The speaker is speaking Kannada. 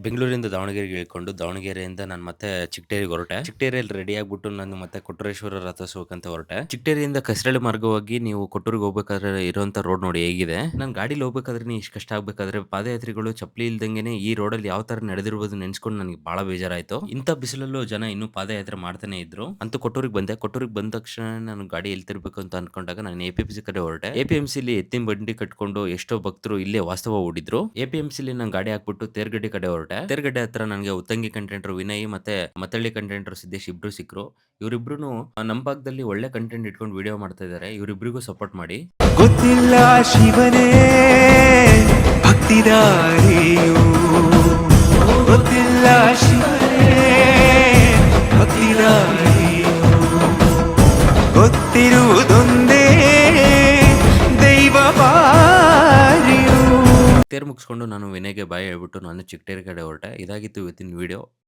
ಬೆಂಗಳೂರಿಂದ ದಾವಣಗೆರೆಗೆ ಇಳ್ಕೊಂಡು, ದಾವಣಗೆರೆಯಿಂದ ನಾನು ಮತ್ತೆ ಚಿಗಟೇರಿಗೆ ಹೊರಟೆ. ಚಿಗಟೇರಿಯಲ್ಲಿ ರೆಡಿ ಆಗ್ಬಿಟ್ಟು ನಾನು ಮತ್ತೆ ಕೊಟ್ರೇಶ್ವರ ರಥೋತ್ಸವಕ್ಕಂತ ಹೊರಟೆ. ಚಿಗಟೇರಿಯಿಂದ ಕಸರಳ್ಳಿ ಮಾರ್ಗವಾಗಿ ನೀವು ಕೊಟ್ಟೂರಿಗೆ ಹೋಗ್ಬೇಕಾದ್ರೆ ಇರುವಂತ ರೋಡ್ ನೋಡಿ ಹೇಗಿದೆ. ನಾನು ಗಾಡಿಲಿ ಹೋಗ್ಬೇಕಾದ್ರೆ ಇಷ್ಟು ಕಷ್ಟ ಆಗ್ಬೇಕಾದ್ರೆ ಪಾದಯಾತ್ರಿಗಳು ಚಪ್ಪಲಿ ಇಲ್ದಂಗೆನೆ ಈ ರೋಡಲ್ಲಿ ಯಾವ ತರ ನಡೆದಿರ್ಬೋದು ನೆನ್ಸ್ಕೊಂಡು ನನಗೆ ಬಹಳ ಬೇಜಾರಾಯ್ತು. ಇಂಥ ಬಿಸಿಲಲ್ಲೂ ಜನ ಇನ್ನೂ ಪಾದಯಾತ್ರೆ ಮಾಡ್ತಾನೆ ಇದ್ರು. ಅಂತೂ ಕೊಟ್ಟೂರಿಗೆ ಬಂದೆ. ಕೊಟ್ಟೂರಿಗೆ ಬಂದ ತಕ್ಷಣ ನಾನು ಗಾಡಿ ಎಲ್ಲಿ ತಿರ್ಬೇಕು ಅಂತ ಅನ್ಕೊಂಡಾಗ ನಾನು ಎಪಿಎಂಸಿ ಕಡೆ ಹೊರಟೆ. ಎಪಿಎಂಸಿಲಿ ಎತ್ತಿನ ಬಂಡಿ ಕಟ್ಕೊಂಡು ಎಷ್ಟೋ ಭಕ್ತರು ಇಲ್ಲೇ ವಾಸ್ತವ ಹೂಡಿದ್ರು. ಎಪಿಎಂಸಿಲಿ ನಾನು ಗಾಡಿ ಹಾಕ್ಬಿಟ್ಟು ತೇರ್ಗಡ್ಡೆ ಕಡೆ ಹೊರಟೆ. ತೇರ್ಗಡ್ಡೆ ಹತ್ರ ನನಗೆ ಉತ್ತಂಗಿ ಕಂಟೆಂಟರ್ ವಿನಯ್ ಮತ್ತೆ ಮತ್ತಳ್ಳಿ ಕಂಟೆಂಟರ್ ಸಿದ್ದೇಶ್ ಇಬ್ರು ಸಿಕ್ಕರು. ಇವರಿಬ್ರು ನಮ್ಮ ಭಾಗದಲ್ಲಿ ಒಳ್ಳೆ ಕಂಟೆಂಟ್ ಇಟ್ಕೊಂಡು ವಿಡಿಯೋ ಮಾಡ್ತಾ ಇದ್ದಾರೆ. ಇವರಿಬ್ರಿಗೂ ಸಪೋರ್ಟ್ ಮಾಡಿ. ಗೊತ್ತಿಲ್ಲ ಶಿವನೇ ಭಕ್ತಿದಾರಿಯು, ಗೊತ್ತಿಲ್ಲ ಶಿವನೇ ಭಕ್ತಿದಾರಿಯು, ಗೊತ್ತಿರುವುದೊಂದೇ ದೈವ ಬಾರಿಯು. ತೇರ್ ಮುಗಿಸ್ಕೊಂಡು ನಾನು ವಿನಯ್ಗೆ ಬಾಯ್ ಹೇಳ್ಬಿಟ್ಟು ನಾನು ಚಿಗಟೇರಿ ಕಡೆ ಹೊರಟೆ. ಇದಾಗಿತ್ತು ಇವತ್ತಿನ ವಿಡಿಯೋ.